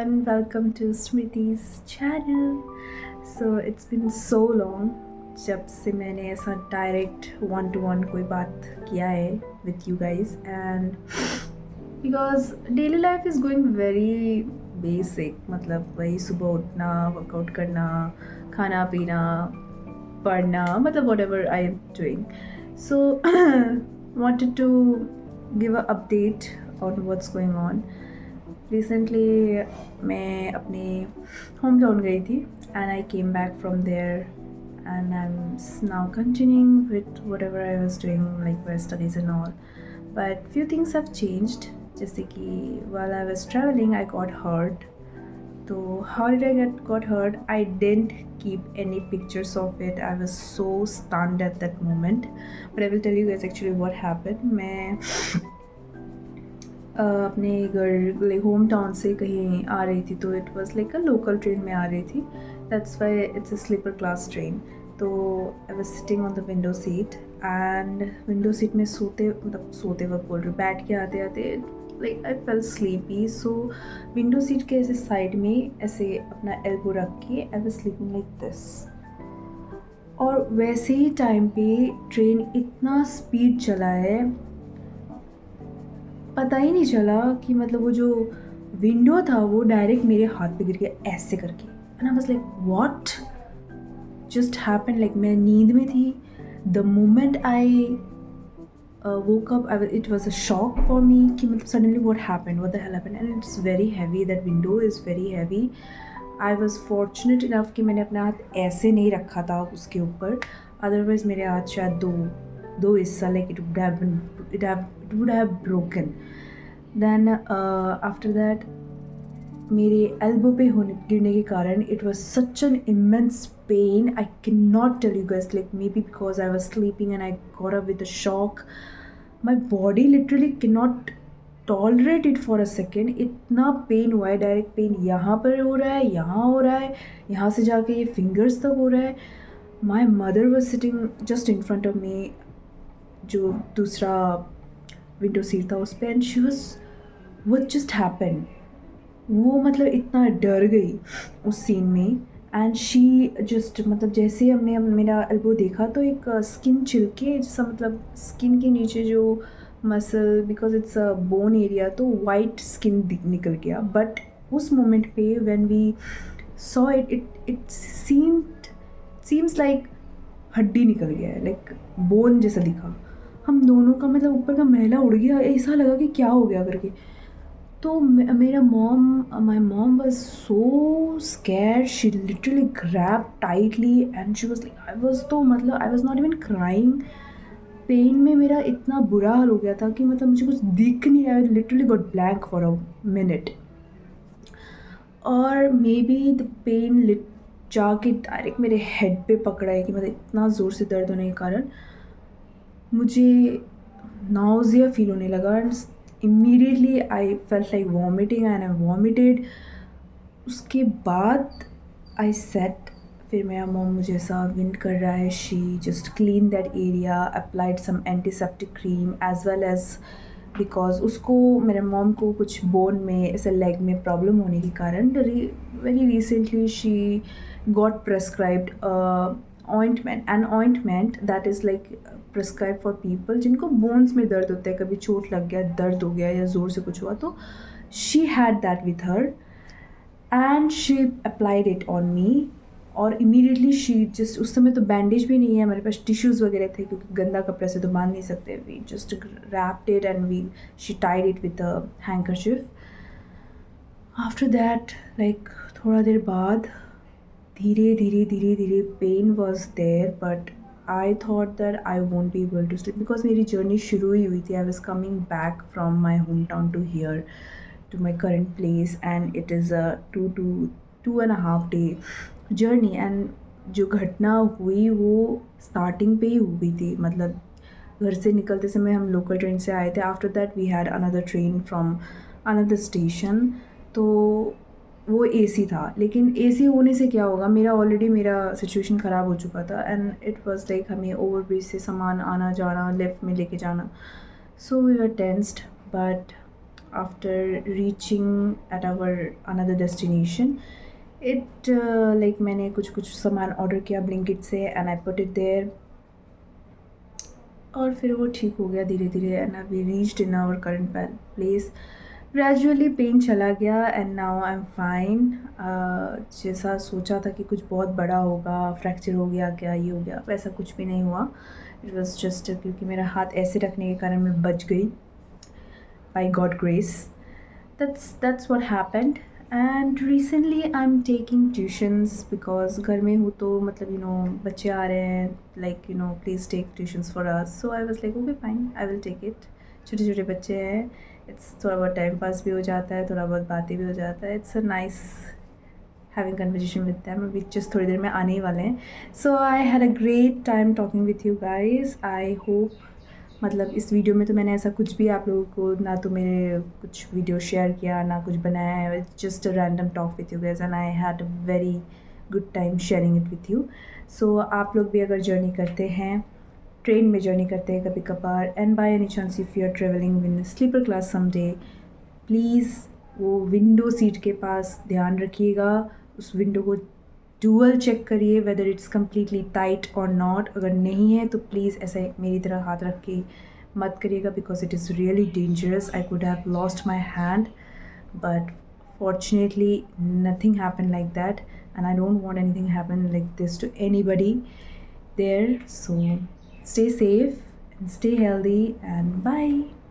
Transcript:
everyone, welcome to Smriti's channel. So it's been so long जब से मैंने ऐसा डायरेक्ट वन टू वन कोई बात किया है with you guys, and because daily life is going very basic. मतलब वही सुबह उठना, वर्कआउट करना, खाना पीना, पढ़ना, मतलब whatever I am doing. So wanted to give an update on what's going on. Recently मैं अपने होम टाउन गई थी and I came back from there and I am now continuing with whatever I was doing like my studies and all, but few things have changed. जैसे कि while I was travelling I got hurt. तो how did I got hurt? I didn't keep any pictures of it. I was so stunned at that moment, but I will tell you guys actually what happened. मैं अपने घर like home town से कहीं आ रही थी, तो it was like a local train में आ रही थी. That's why it's a sleeper class train. तो I was sitting on the window seat and window seat में सोते वक्त बोल रही हूँ, बैठ के आते आते like I fail sleepy. So window seat के ऐसे साइड में ऐसे अपना एल्बो रख के I was sleeping like this. और वैसे ही टाइम पे ट्रेन इतना स्पीड चला है, पता ही नहीं चला कि मतलब वो जो विंडो था वो डायरेक्ट मेरे हाथ पे गिर गया ऐसे करके. And I was like what just happened. Like मैं नींद में थी. The moment I woke up, it was a shock for me कि मतलब suddenly what the hell happened, and it's very heavy. That window is very heavy. I was fortunate enough कि मैंने अपना हाथ ऐसे नहीं रखा था उसके ऊपर, otherwise मेरे हाथ शायद दो हिस्सा like it would have broken. Then after that मेरे एल्बो पे गिरने के कारण it was such an immense pain. I can not tell you guys, like maybe because I was sleeping and I got up with a shock. My body literally can not tolerate it for a second. इतना pain हुआ है, direct pen यहाँ पर हो रहा है, यहाँ हो रहा है, यहाँ से जाके ये फिंगर्स तक हो रहा है. My mother was sitting just in front of me, जो दूसरा विंडो सीट था उस पर, and she was what just happened. वो मतलब इतना डर गई उस सीन में. एंड शी जस्ट मतलब जैसे हमने मेरा एल्बो देखा तो एक स्किन छिलके जैसा, मतलब स्किन के नीचे जो muscle, because it's a bone area, तो वाइट स्किन निकल गया. बट उस मोमेंट पे when we saw it seems like हड्डी निकल गया है, लाइक बोन जैसा दिखा. हम दोनों का मतलब ऊपर का मैला उड़ गया, ऐसा लगा कि क्या हो गया करके. तो मेरा my mom was so scared. She literally grab tightly and she was like, I was not even crying. Pain में मेरा इतना बुरा हाल हो गया था कि मतलब मुझे कुछ दिख नहीं रहा है. Literally got blank for a minute. और मे बी द पेन जाके डायरेक्ट मेरे हेड पे पकड़ा है कि मतलब इतना ज़ोर से दर्द होने के कारण मुझे नाउजिया फील होने लगा. And immediately I felt like vomiting and I vomited. उसके बाद I sat. फिर मेरा मॉम मुझे ऐसा विंड कर रहा है. She just clean that area, applied some antiseptic cream as well as because उसको मेरे मॉम को कुछ बोन में ऐसे लेग में प्रॉब्लम होने के कारण very recently she got prescribed ointment that is like prescribed for people जिनको बोन्स में दर्द होता है, कभी चोट लग गया, दर्द हो गया या ज़ोर से कुछ हुआ. तो she had that with her and she applied it on me. और immediately she just, उस समय तो बैंडेज भी नहीं है हमारे पास, टिश्यूज़ वगैरह थे क्योंकि गंदा कपड़े से तो बांध नहीं सकते. we just wrapped it and she tied it with a handkerchief. After that like थोड़ा देर बाद धीरे pain was there, but I thought that I won't be able to sleep because मेरी जर्नी शुरू ही हुई थी. I was coming back from my home town to here to my current place and it is a 2.5 day journey. And जो घटना हुई वो starting पे ही हुई थी. मतलब घर से निकलते समय हम लोकल ट्रेन से आए थे. After that we had another train from another station. तो वो एसी था, लेकिन एसी होने से क्या होगा, मेरा सिचुएशन ख़राब हो चुका था. एंड इट वाज लाइक हमें ओवर ब्रिज से सामान आना जाना, लेफ़्ट में लेके जाना. So we were tensed, but after reaching at our another destination, it like मैंने कुछ सामान ऑर्डर किया ब्लिंकिट से and I put it there, और फिर वो ठीक हो गया धीरे धीरे and we reached in our current place. Gradually pain चला गया and now I am fine. जैसा सोचा था कि कुछ बहुत बड़ा होगा, फ्रैक्चर हो गया क्या, ये हो गया, वैसा कुछ भी नहीं हुआ। इट वॉज जस्ट क्योंकि मेरा हाथ ऐसे रखने के कारण मैं बच गई, by God grace. that's what happened. And recently I'm taking tuitions because घर में हूँ तो मतलब बच्चे आ रहे हैं, like please take tuitions for us. So I was like okay fine, I will take it. छोटे छोटे बच्चे हैं, it's थोड़ा बहुत टाइम पास भी हो जाता है, थोड़ा बहुत बातें भी हो जाता है, it's a nice having conversation with them, which just थोड़ी देर में आने ही वाले हैं. So I had a great time talking with you guys. I hope मतलब इस वीडियो में तो मैंने ऐसा कुछ भी आप लोगों को ना तो मेरे कुछ वीडियो शेयर किया ना कुछ बनाया है, just a random talk with you guys and I had a very good time sharing it with you. So आप लोग भी अगर जर्नी करते हैं, ट्रेन में जर्नी करते हैं कभी कभार, and by any chance if you are travelling in sleeper class someday, please वो विंडो सीट के पास ध्यान रखिएगा, उस विंडो को डुअल चेक करिए वेदर इट्स कम्प्लीटली टाइट और नॉट. अगर नहीं है तो प्लीज़ ऐसे मेरी तरह हाथ रख के मत करिएगा because it is really dangerous. I could have lost my hand but fortunately nothing happened like that, and I don't want anything happen like this to anybody there. So stay safe and stay healthy and bye.